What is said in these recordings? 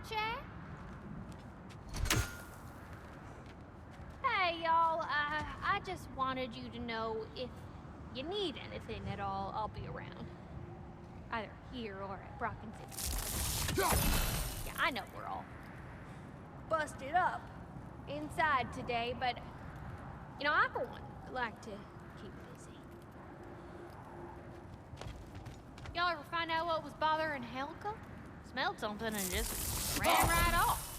chat? Hey, y'all. I just wanted you to know if you need anything at all, I'll be around. Either here or at Brocken City. Yeah, I know we're all busted up inside today, but, you know, I, for one, like to keep busy. Y'all ever find out what was bothering Helga? Smelled something and just ran right off.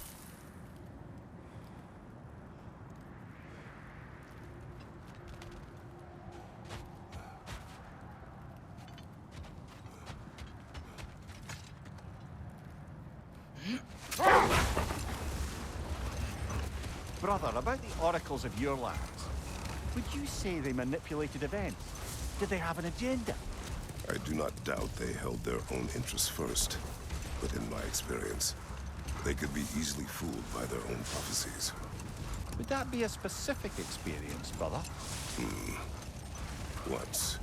Brother, about the oracles of your lands, would you say they manipulated events? Did they have an agenda? I do not doubt they held their own interests first. But in my experience, they could be easily fooled by their own prophecies. Would that be a specific experience, brother? Once,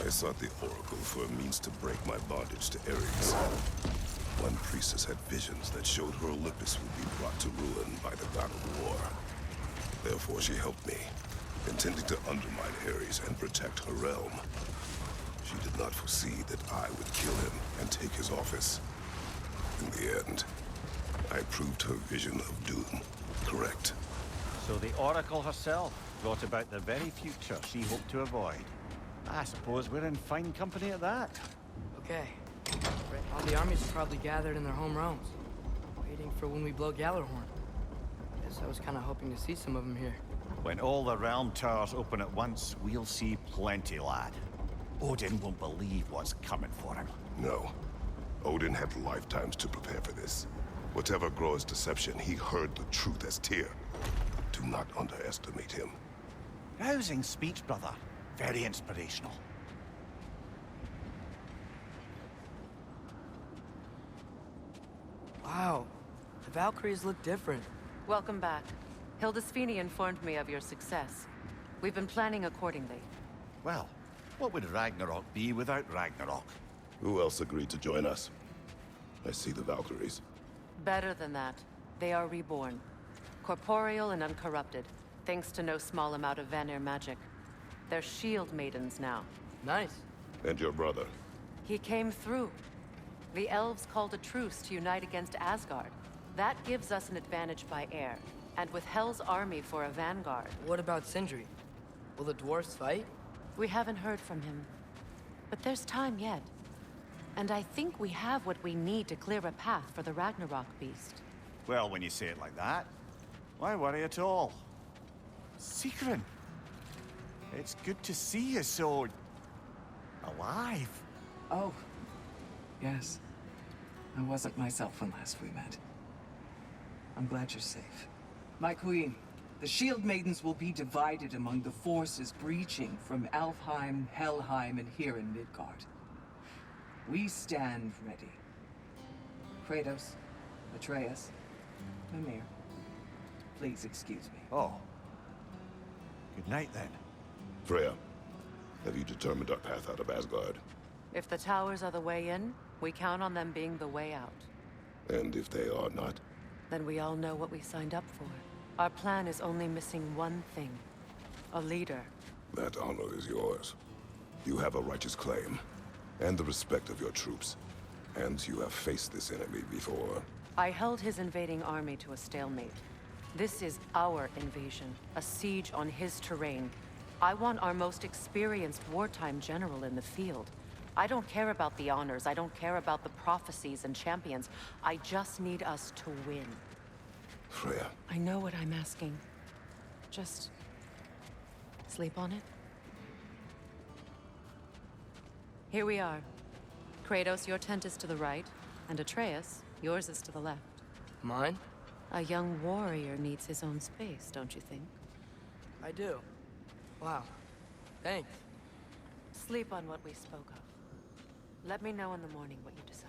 I sought the Oracle for a means to break my bondage to Ares. One priestess had visions that showed her Olympus would be brought to ruin by the god of war. Therefore she helped me, intending to undermine Ares and protect her realm. She did not foresee that I would kill him and take his office. In the end, I proved her vision of doom correct. So the Oracle herself brought about the very future she hoped to avoid. I suppose we're in fine company at that. Okay. All the armies are probably gathered in their home realms, waiting for when we blow Gallarhorn. Guess I was kind of hoping to see some of them here. When all the realm towers open at once, we'll see plenty, lad. Odin won't believe what's coming for him. No. Odin had lifetimes to prepare for this. Whatever Groa's deception, he heard the truth as Tyr. Do not underestimate him. Rousing speech, brother. Very inspirational. Wow, the Valkyries look different. Welcome back. Hildisvini informed me of your success. We've been planning accordingly. Well, what would Ragnarok be without Ragnarok? Who else agreed to join us? I see the Valkyries. Better than that. They are reborn. Corporeal and uncorrupted, thanks to no small amount of Vanir magic. They're shield maidens now. Nice. And your brother? He came through. The elves called a truce to unite against Asgard. That gives us an advantage by air. And with Hel's army for a vanguard. What about Sindri? Will the dwarves fight? We haven't heard from him. But there's time yet. And I think we have what we need to clear a path for the Ragnarok beast. Well, when you say it like that, why worry at all? Secret, it's good to see you so... alive. Oh, yes. I wasn't myself when last we met. I'm glad you're safe. My queen, the Shield Maidens will be divided among the forces breaching from Alfheim, Helheim, and here in Midgard. We stand ready. Kratos, Atreus, Mimir, please excuse me. Oh. Good night, then. Freya, have you determined our path out of Asgard? If the towers are the way in, we count on them being the way out. And if they are not? Then we all know what we signed up for. Our plan is only missing one thing. A leader. That honor is yours. You have a righteous claim, and the respect of your troops. And you have faced this enemy before. I held his invading army to a stalemate. This is our invasion, a siege on his terrain. I want our most experienced wartime general in the field. I don't care about the honors, I don't care about the prophecies and champions. I just need us to win. Freya. I know what I'm asking. Just... sleep on it? Here we are. Kratos, your tent is to the right, and Atreus, yours is to the left. Mine? A young warrior needs his own space, don't you think? I do. Wow. Thanks. Sleep on what we spoke of. Let me know in the morning what you decide.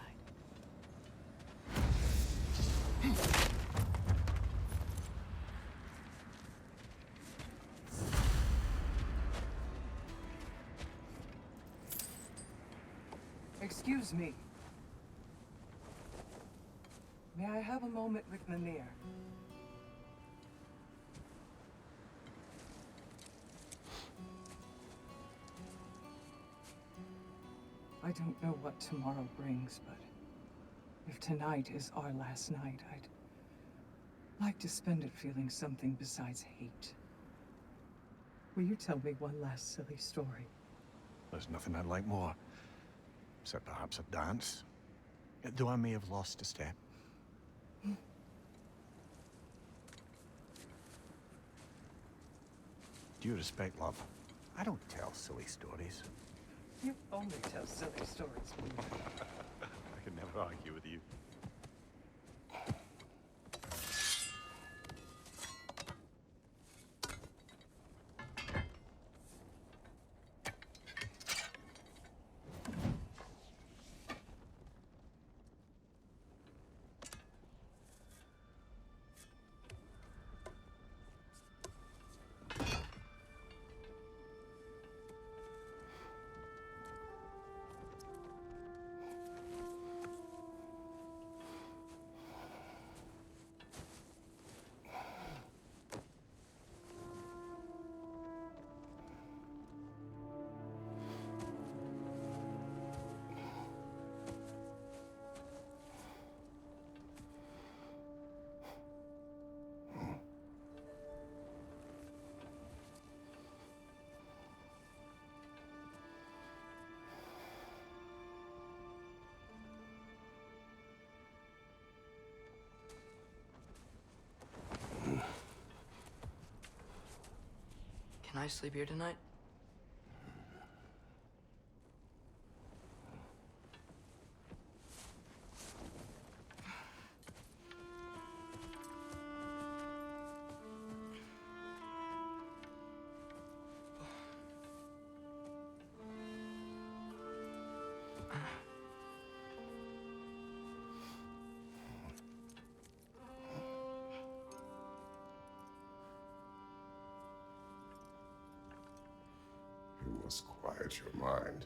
Excuse me. May I have a moment with Mimir? I don't know what tomorrow brings, but if tonight is our last night, I'd like to spend it feeling something besides hate. Will you tell me one last silly story? There's nothing I'd like more. Except perhaps a dance. Though I may have lost a step. Due respect, love, I don't tell silly stories. You only tell silly stories, Mimir. I can never argue with you. Can I sleep here tonight? You must quiet your mind.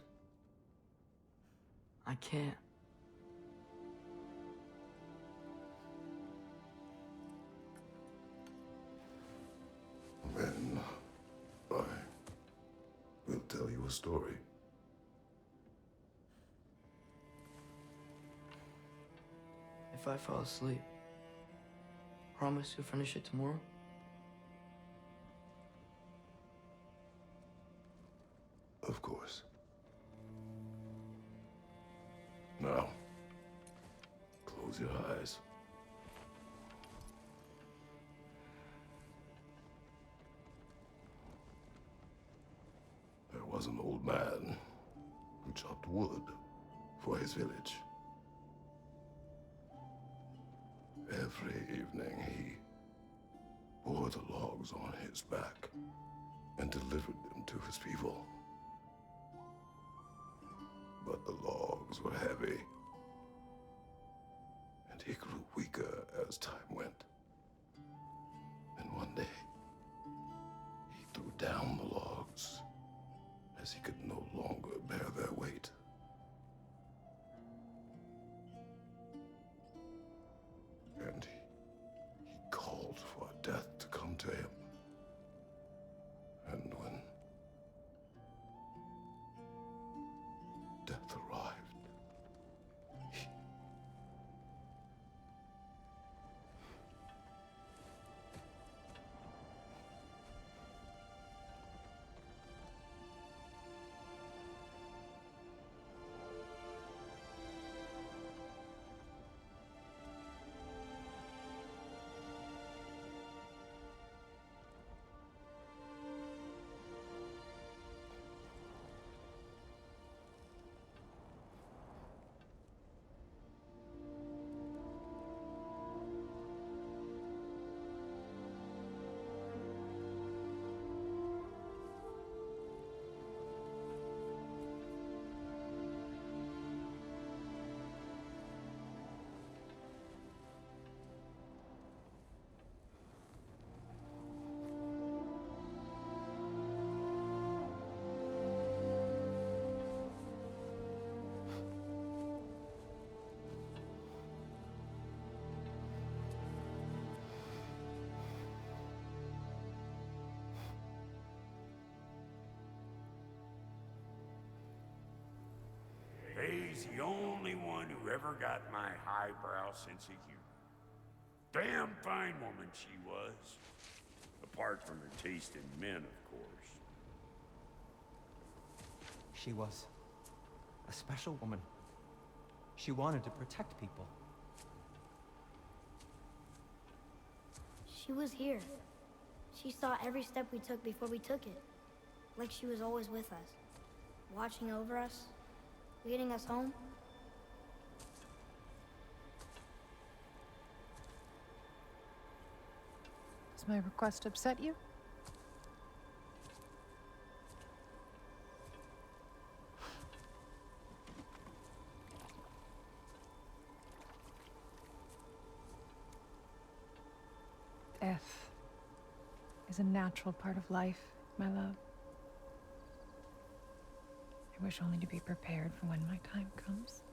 I can't. Then I will tell you a story. If I fall asleep, promise you'll finish it tomorrow? Of course. Now, close your eyes. There was an old man who chopped wood for his village. Every evening he bore the logs on his back and delivered them to his people. But the logs were heavy, and he grew weaker as time went. And one day, he threw down the logs as he could no longer bear their weight. And he called for death to come to him. And when death arrived, the only one who ever got my highbrow sense of humor. Damn fine woman she was. Apart from her taste in men, of course. She was a special woman. She wanted to protect people. She was here. She saw every step we took before we took it. Like she was always with us. Watching over us. Leading us home. Does my request upset you? Death is a natural part of life, my love. I wish only to be prepared for when my time comes.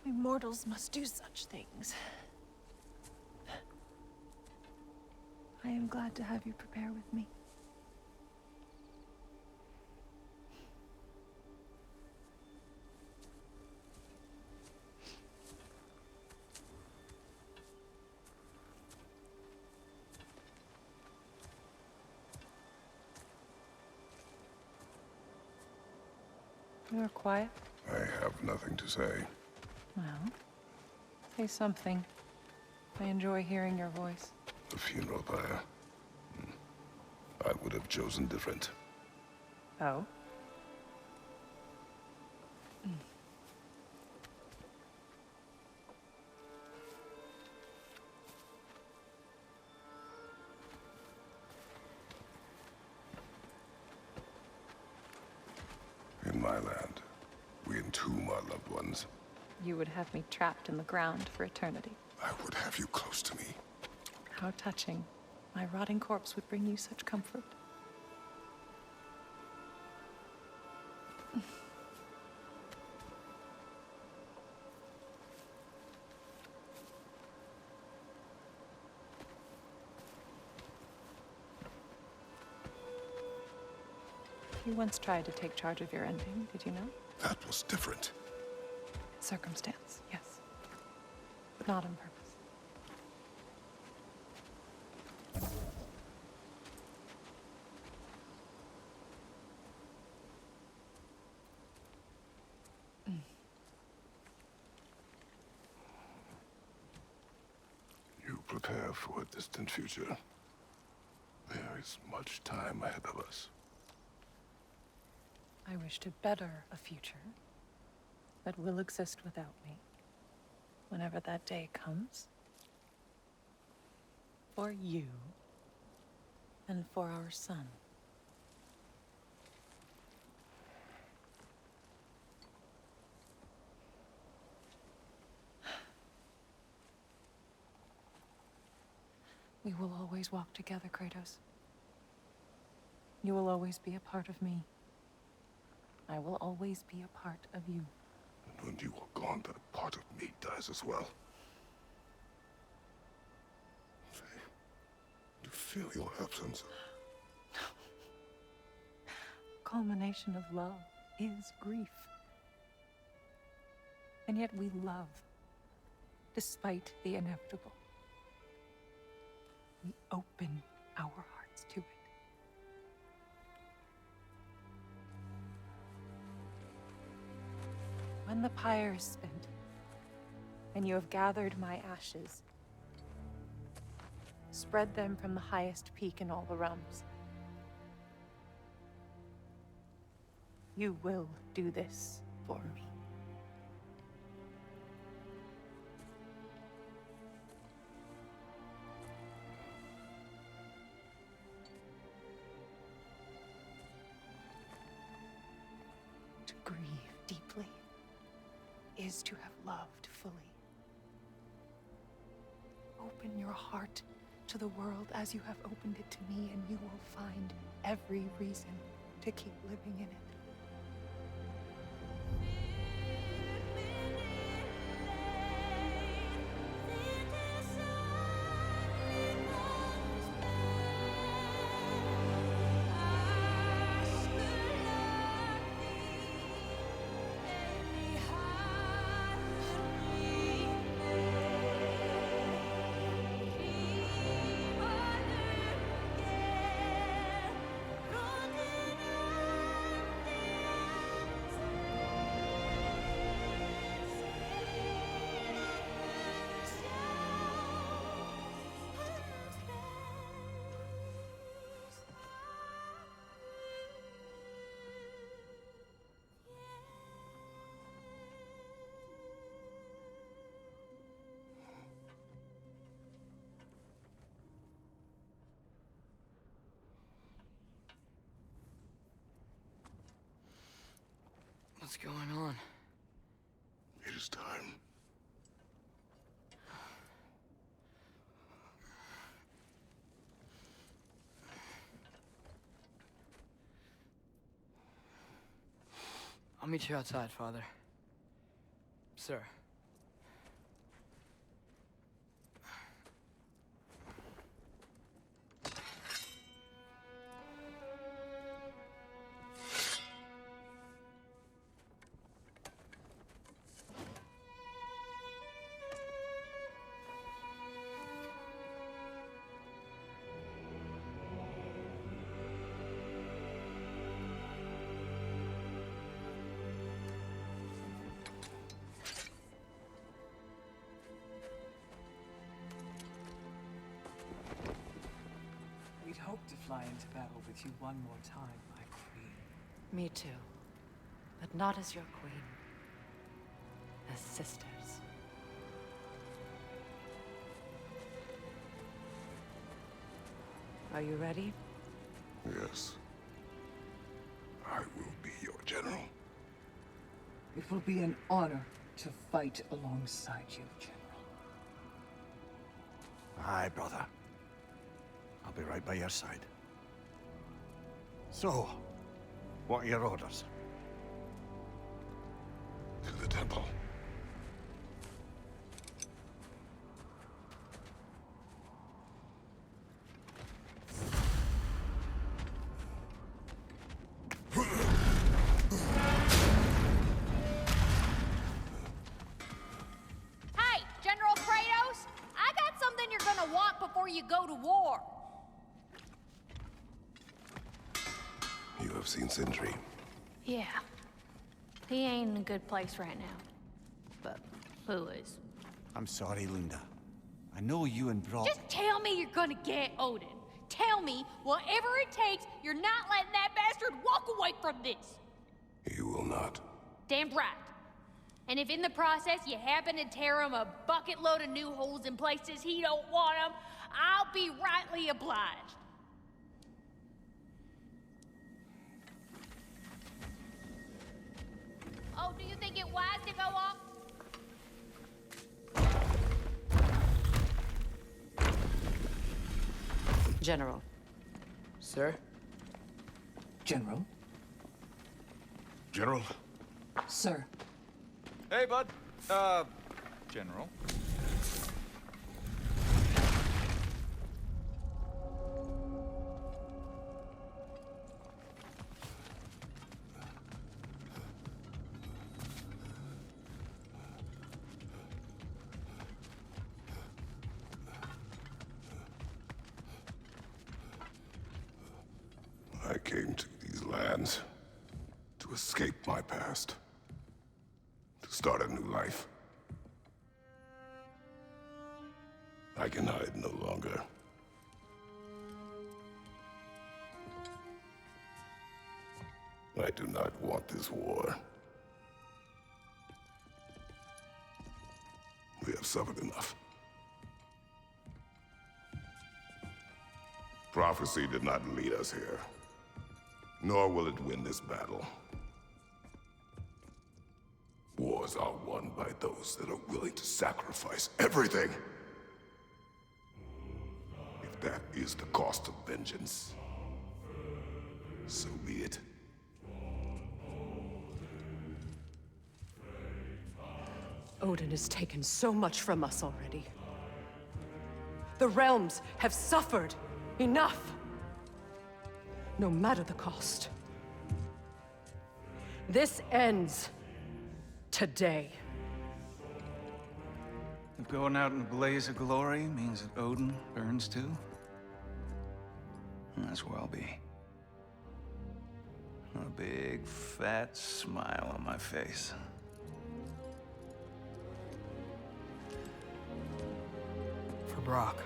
We mortals must do such things. I am glad to have you prepare with me. You are quiet. I have nothing to say. Well, say something. I enjoy hearing your voice. The funeral pyre. I would have chosen different. Oh? In my land, we entomb our loved ones. You would have me trapped in the ground for eternity. I would have you close to me. How touching. My rotting corpse would bring you such comfort. You once tried to take charge of your ending, did you know? That was different. Circumstance, yes. But not on purpose. You prepare for a distant future. There is much time ahead of us. I wish to better a future that will exist without me, whenever that day comes. For you, and for our son. We will always walk together, Kratos. You will always be a part of me. I will always be a part of you. And when you are gone, that part of me dies as well. To feel your absence. Culmination of love is grief. And yet we love, despite the inevitable. We open our hearts to it. When the pyre is spent, and you have gathered my ashes, spread them from the highest peak in all the realms. You will do this for me. To grieve deeply is to have loved fully. Open your heart to to the world as you have opened it to me, and you will find every reason to keep living in it. What's going on? It is time. I'll meet you outside, Father. Sir. We'd hoped to fly into battle with you one more time, my queen. Me too. But not as your queen. As sisters. Are you ready? Yes. I will be your general. It will be an honor to fight alongside you, General. Aye, brother. I'll be right by your side. So, what are your orders? To the temple. Hey, General Kratos! I got something you're gonna want before you go to war. You have seen Sindri. Yeah. He ain't in a good place right now. But who is? I'm sorry, Lunda. I know you and Brock... Just tell me you're gonna get Odin. Tell me, whatever it takes, you're not letting that bastard walk away from this. You will not. Damn right. And if in the process you happen to tear him a bucket load of new holes in places he don't want them, I'll be rightly obliged. Oh, do you think it wise to go off? General. Sir? General? General? Sir. Hey, bud. General. I came to these lands to escape my past, to start a new life. I can hide no longer. I do not want this war. We have suffered enough. Prophecy did not lead us here, nor will it win this battle. Wars are won by those that are willing to sacrifice everything. If That is the cost of vengeance. So be it. Odin has taken so much from us already. The realms have suffered enough. No matter the cost. This ends today. If going out in a blaze of glory means that Odin burns too, that's where I'll be. A big, fat smile on my face. For Brock.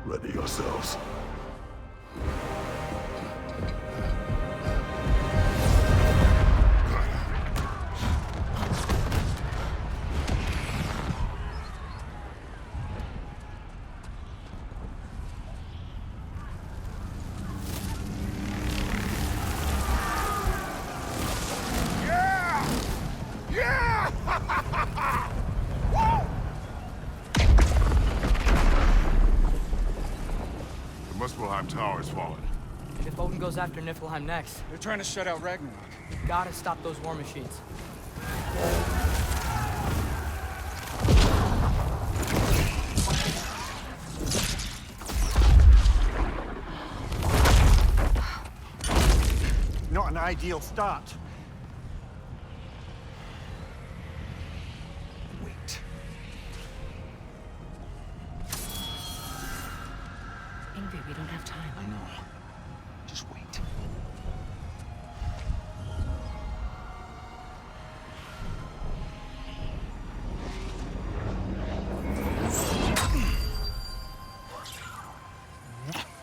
Ready yourselves. Tower has fallen. If Odin goes after Niflheim next, They're trying to shut out Ragnarok. we gotta stop those war machines. Not an ideal start. Wait. Ingrid, we don't have time. I know. Just wait.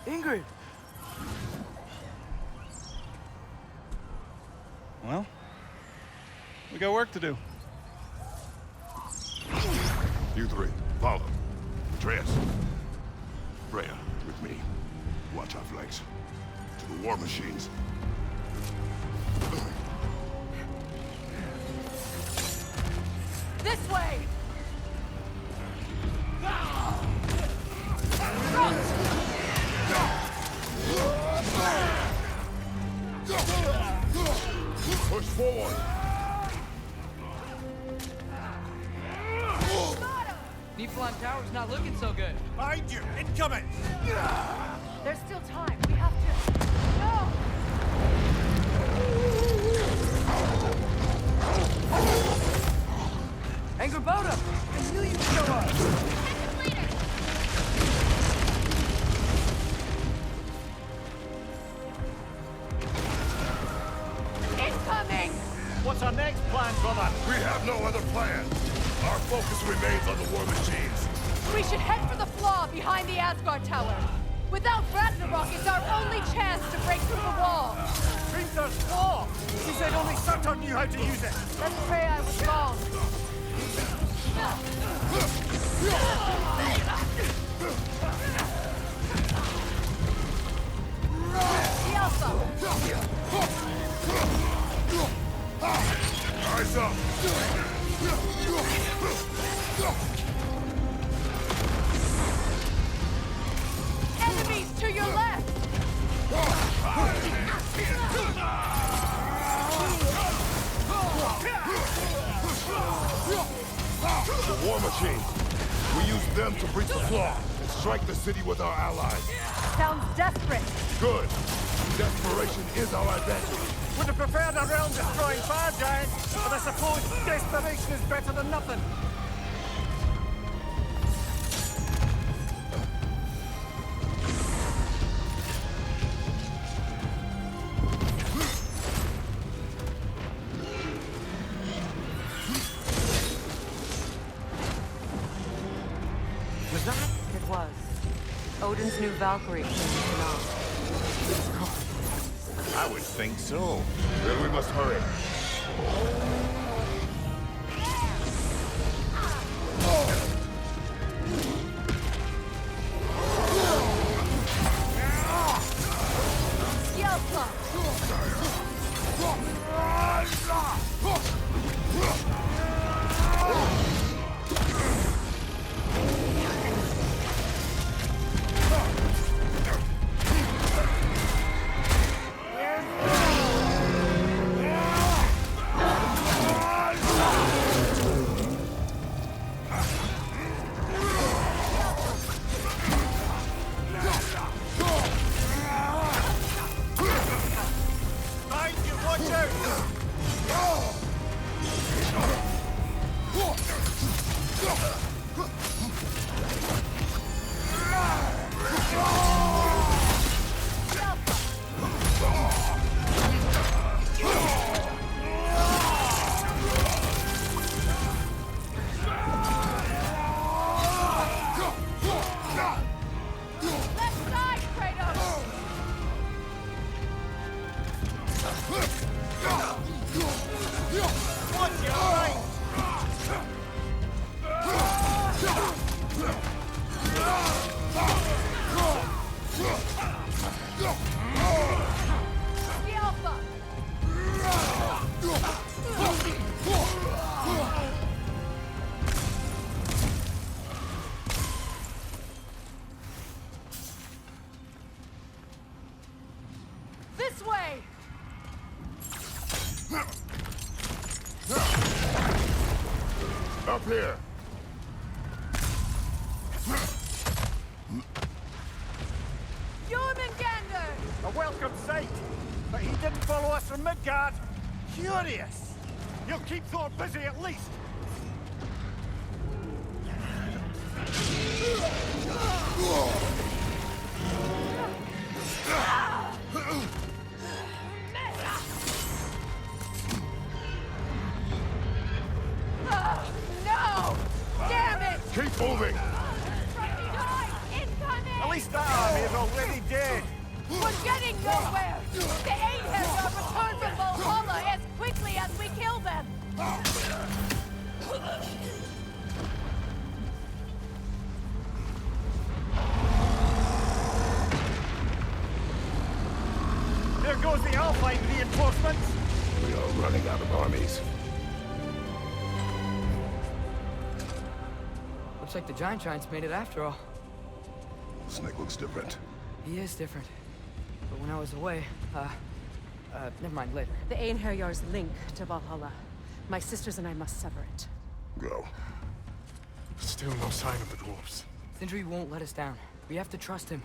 Ingrid! Well, we got work to do. You three, follow. Atreus. Freya, with me. Watch our flanks. To the war machines. This way! Push forward! Niflheim Tower's not looking so good. Behind you! Incoming! There's still time. We have to... No! Angerboda! I knew you'd show up! Incoming! What's our next plan, brother? We have no other plan. Our focus remains on the war machines. We should head for the flaw behind the Asgard Tower. Without Ragnarok, it's our only chance to break through the wall. Princess War! She said only Saturn knew how to use it! Let's pray I was wrong. The Alpha! Eyes up! Enemies to your left! The war machine! them to breach the flaw and strike the city with our allies. Sounds desperate. Good. Desperation is our advantage. Would have preferred a realm-destroying fire giant, but I suppose desperation is better than nothing. Was that? It was. Odin's new Valkyrie came to know. I would think so. Then we must hurry. Up here! A welcome sight, but he didn't follow us from Midgard. Curious. He'll keep Thor busy at least. No! Damn it! Keep moving! At least that army is already dead. We're getting nowhere! The Ainhells are returned from Valhalla as quickly as we kill them! There goes the Alpine reinforcements. We are running out of armies. Looks like the Giants made it after all. Snake looks different. He is different. But when I was away, never mind, later. The Einherjar's link to Valhalla. My sisters and I must sever it. Go. Still no sign of the dwarves. Sindri won't let us down. We have to trust him.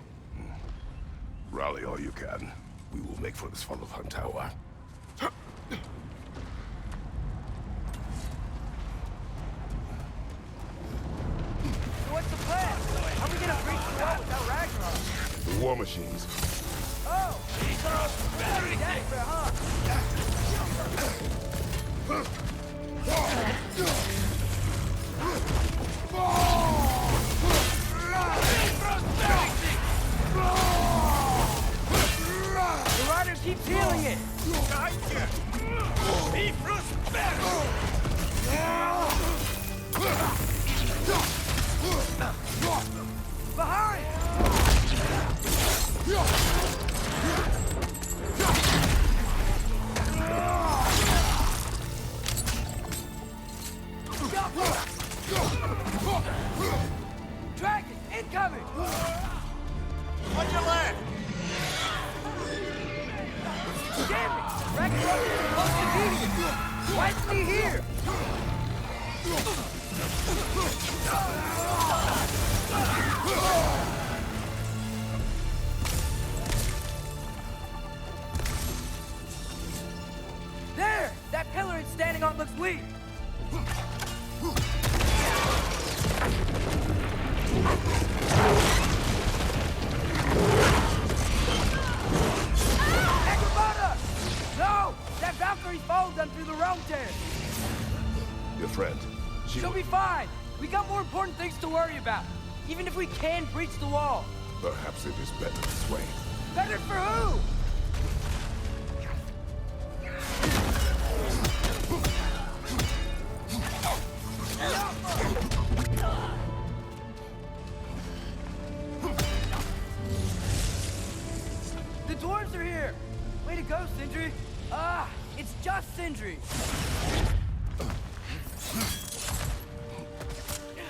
Rally all you can. We will make for this Svalbard tower. What's the plan? How are we gonna breach the wall without Ragnarok? The war machines. Oh! Very desperate, huh? The rider keeps healing it! Behind! Dragon, incoming! On your left! Damn it! Ragnarok is supposed to be here! Why isn't he here? Let's leave! No! That Valkyrie's followed them through the realm tear! Your friend. She'll be fine! We got more important things to worry about! Even if we can breach the wall! Perhaps it is better this way. Better for who? The dwarves are here! Way to go, Sindri! It's just Sindri!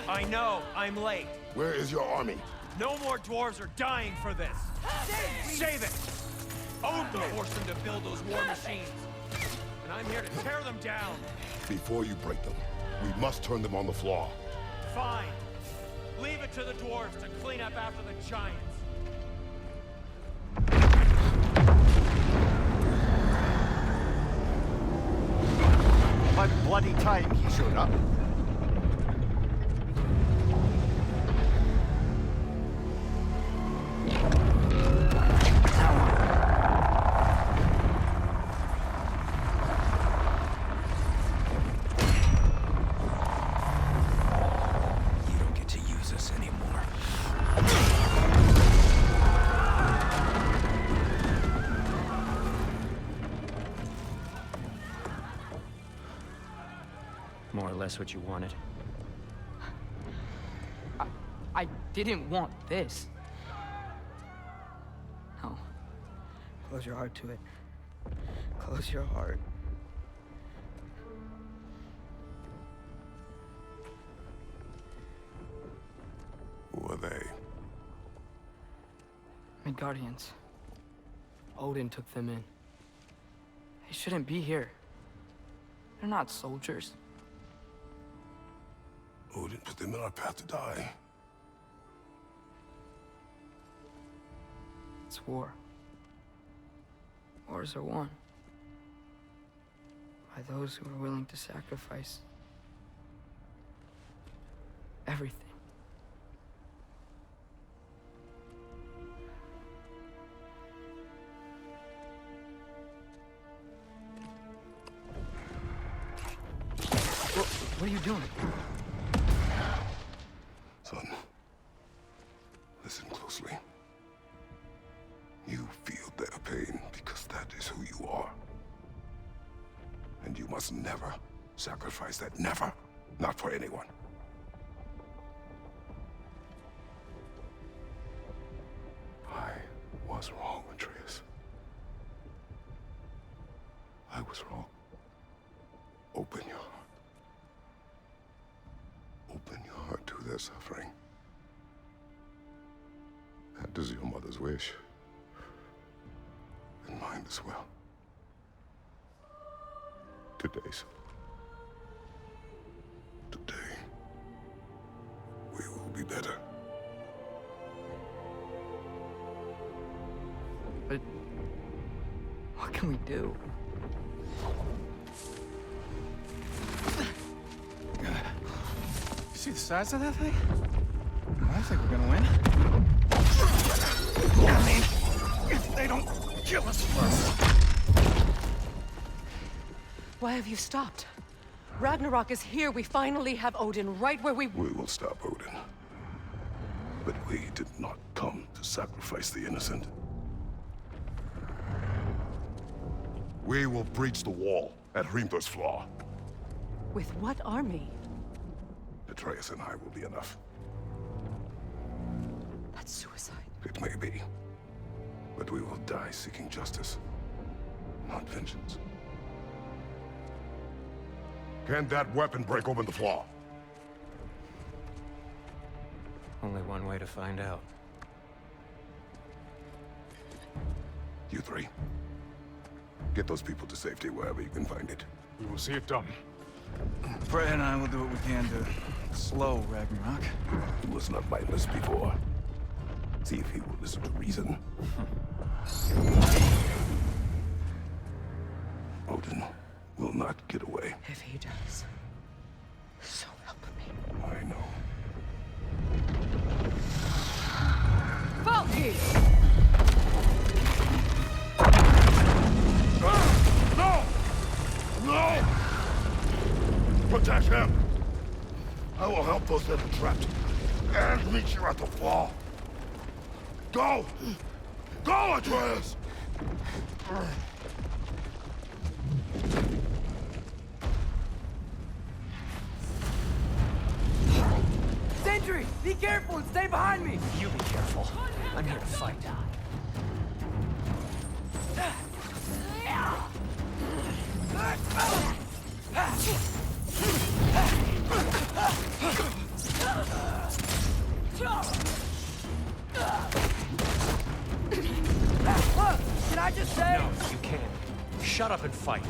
I know, I'm late. Where is your army? No more dwarves are dying for this. Save it! Odin forced them to build those war machines. And I'm here to tear them down. Before you break them, we must turn them on the flaw. Fine. Leave it to the dwarves to clean up after the giants. About bloody time he showed up. More or less what you wanted. I didn't want this. No. Close your heart to it. Close your heart. Who are they? Midgardians. Odin took them in. They shouldn't be here. They're not soldiers. Odin put them in our path to die. It's war. Wars are won by those who are willing to sacrifice everything. What are you doing? Son, listen closely. You feel their pain because that is who you are. And you must never sacrifice that. Never. Not for anyone. I was wrong, Atreus. I was wrong. Open your heart. Open your heart to their suffering. That is your mother's wish. And mine as well. Today's. Today, we will be better. But what can we do? See the size of that thing? I think we're gonna win. I mean, if they don't kill us first. Why have you stopped? Ragnarok is here. We finally have Odin right where we... We will stop Odin. But we did not come to sacrifice the innocent. We will breach the wall at Hrimthur's Flaw. With what army? Atreus and I will be enough. That's suicide. It may be. But we will die seeking justice, not vengeance. Can that weapon break open the flaw? Only one way to find out. You three. Get those people to safety wherever you can find it. We will see it done. Fred and I will do what we can to slow Ragnarok. He was not mindless before. See if he will listen to reason. Odin will not get away. If he does, so help me. I know. Falky! No! No! Protect him! I will help those that are trapped. And meet you at the wall. Go! Go, Atreus! Sentry! Be careful and stay behind me! You be careful. I'm here to fight. Look! Can I just say? No, you can't. Shut up and fight.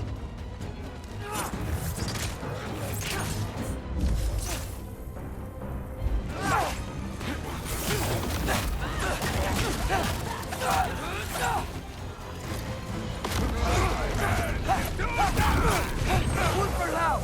Look for help!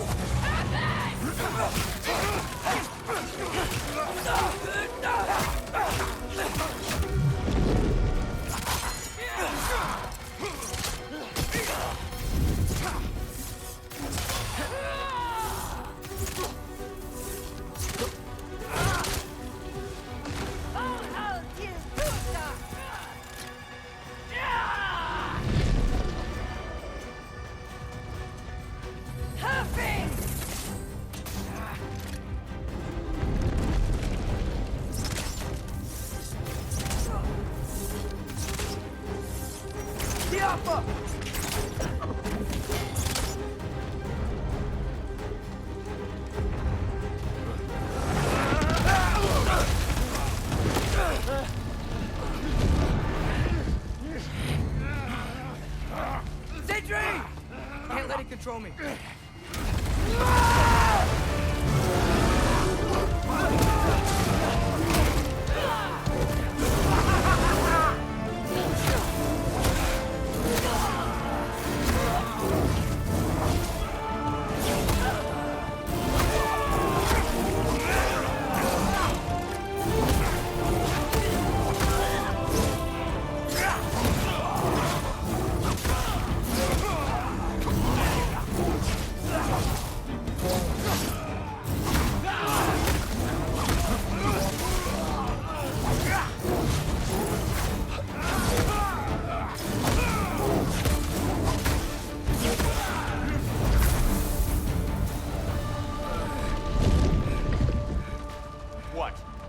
Sentry! Can't let it control me.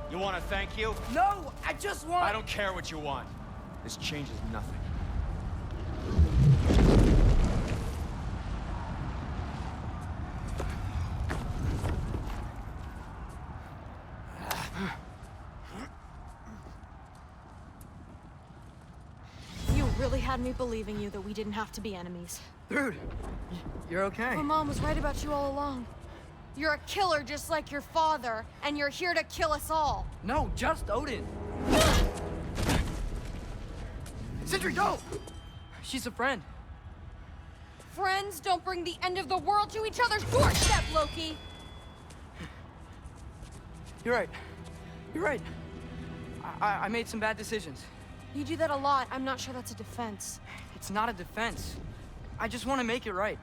You want to thank you? No, I just want... I don't care what you want. This changes nothing. You really had me believing you that we didn't have to be enemies. Dude, you're okay. My mom was right about you all along. You're a killer just like your father, and you're here to kill us all. No, just Odin. Sentry, go! She's a friend. Friends don't bring the end of the world to each other's doorstep, Loki! You're right. You're right. I made some bad decisions. You do that a lot. I'm not sure that's a defense. It's not a defense. I just want to make it right.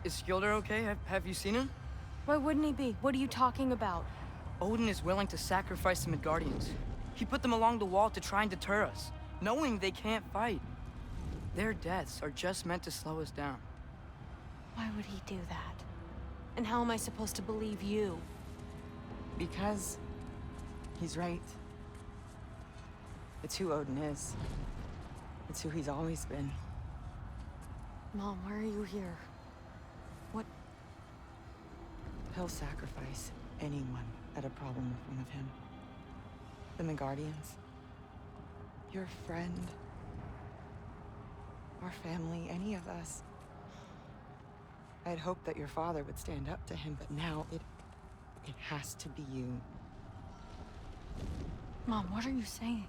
Is Skilder okay? Have you seen him? Why wouldn't he be? What are you talking about? Odin is willing to sacrifice the Midgardians. He put them along the wall to try and deter us, knowing they can't fight. Their deaths are just meant to slow us down. Why would he do that? And how am I supposed to believe you? Because he's right. It's who Odin is. It's who he's always been. Mom, why are you here? What? He'll sacrifice anyone at a problem in front of him. The Midgardians. Your friend. Our family, any of us. I had hoped that your father would stand up to him, but now it has to be you. Mom, what are you saying?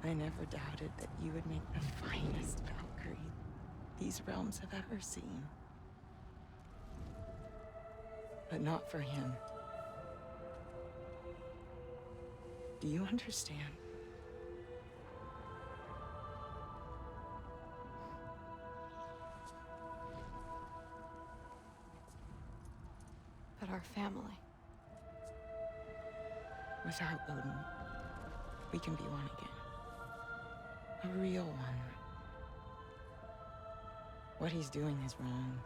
I never doubted that you would make the finest Valkyrie these realms have ever seen. But not for him. Do you understand? But our family. Without Odin, we can be one again. A real one. What he's doing is wrong.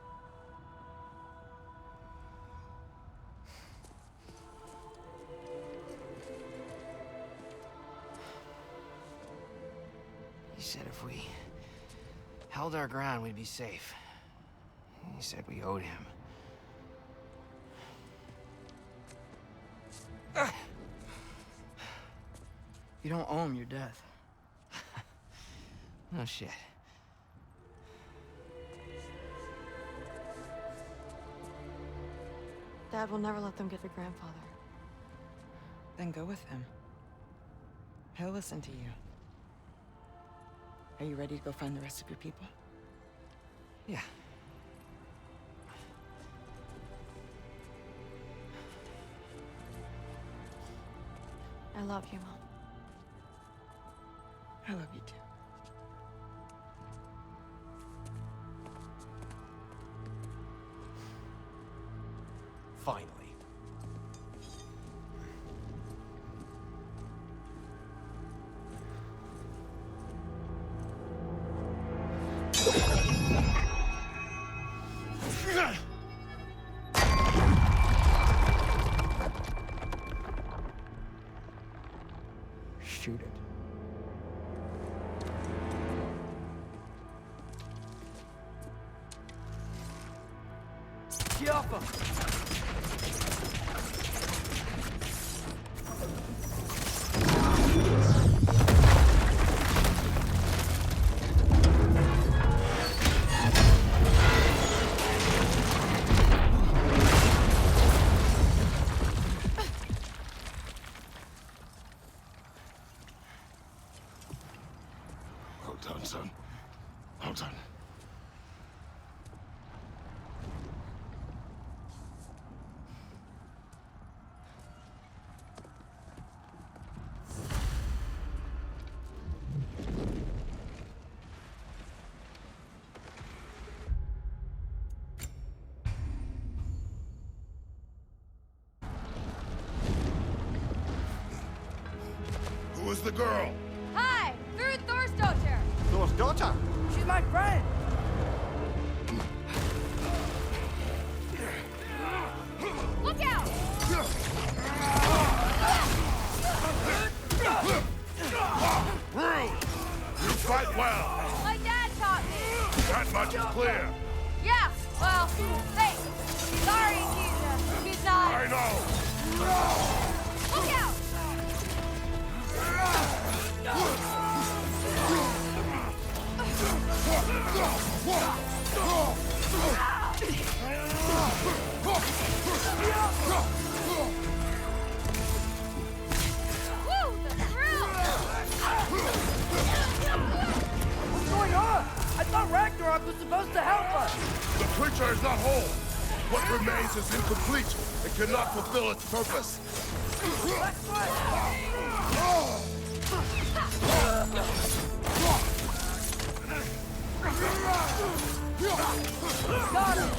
He said if we held our ground, we'd be safe. He said we owed him. You don't owe him your death. No shit. Dad will never let them get their grandfather. Then go with him. He'll listen to you. Are you ready to go find the rest of your people? Yeah. I love you, Mom. I love you too. Finally. Shoot it. Get off him! Well done, son. Well done. Who is the girl? Hi! Through Thor's daughter! Thor's daughter? She's my friend! Look out! Rude! You fight well! My dad taught me! That much is clear! Yeah, well, thanks. Sorry, he's not... I know! Look out! Woo, the thrill! What's going on? I thought Ragnarok was supposed to help us! The creature is not whole! What remains is incomplete and cannot fulfill its purpose! That's right! Got him!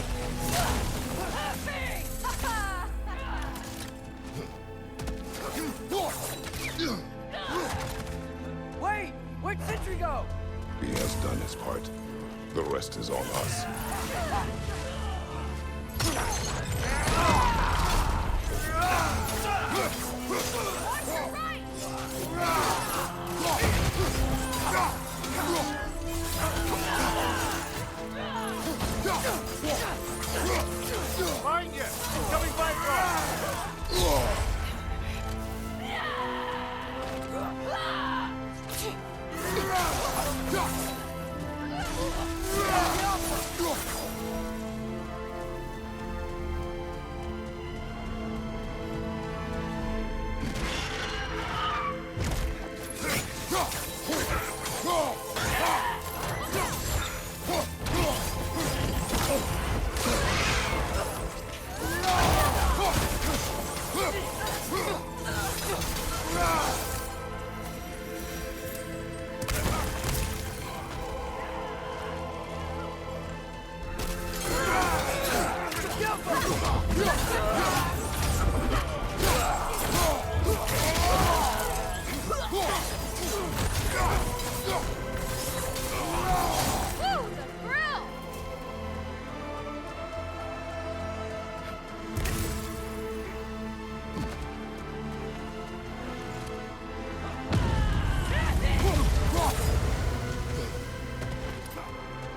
Wait! Where'd Sentry go? He has done his part. The rest is on us. Find you! Coming by from!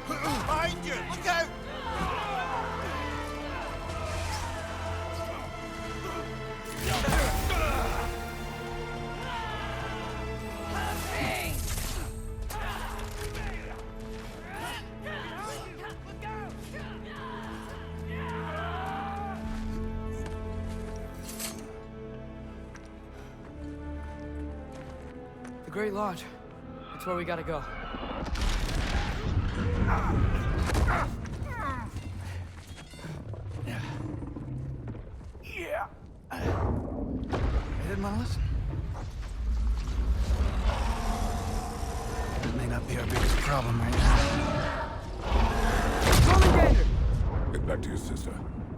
Behind you! Look out! The Great Lodge. That's where we gotta go. Yeah. I didn't want to listen. That may not be our biggest problem right now. Get back to your sister.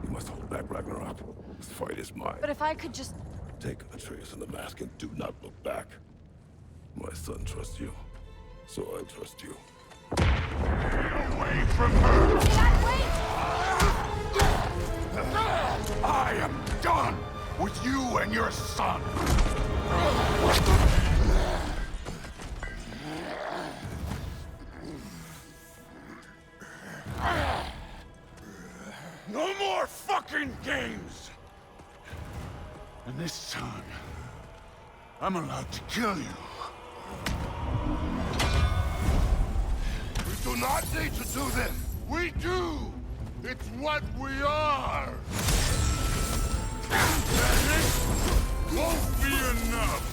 You must hold back Ragnarok. This fight is mine. But if I could just... Take Atreus and the mask and do not look back. My son trusts you, so I trust you. Away from her! I am done with you and your son! No more fucking games! And this time, I'm allowed to kill you. We do not need to do this! We do! It's what we are! And this won't be enough!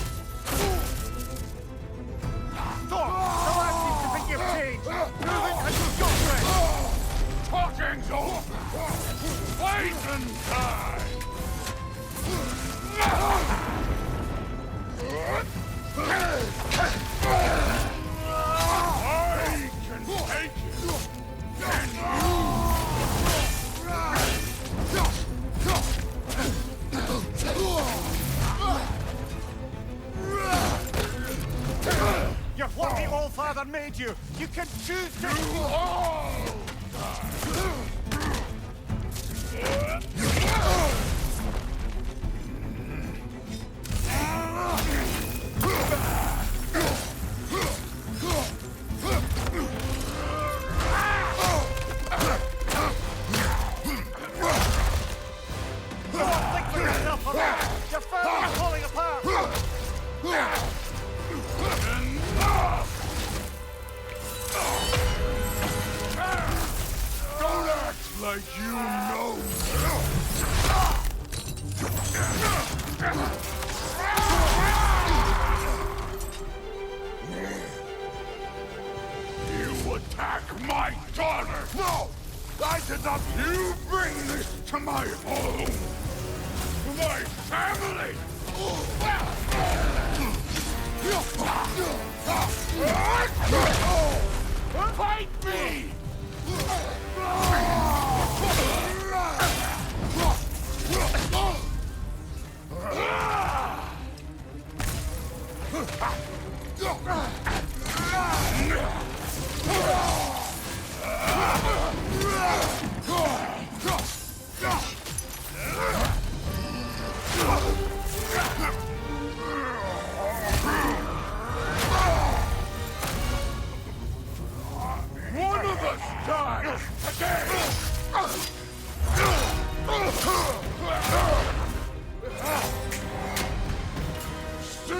Thor, the lad seems to think you've changed. Moving and scuttling. Talking's over! Wait and die! I can take it! And You're what the All Father made you. You can choose to... you all Think for yourself, alright? Your family's falling apart. don't act like you know. You attack my daughter! No! I did not! You bring this to my home! To my family! Fight me!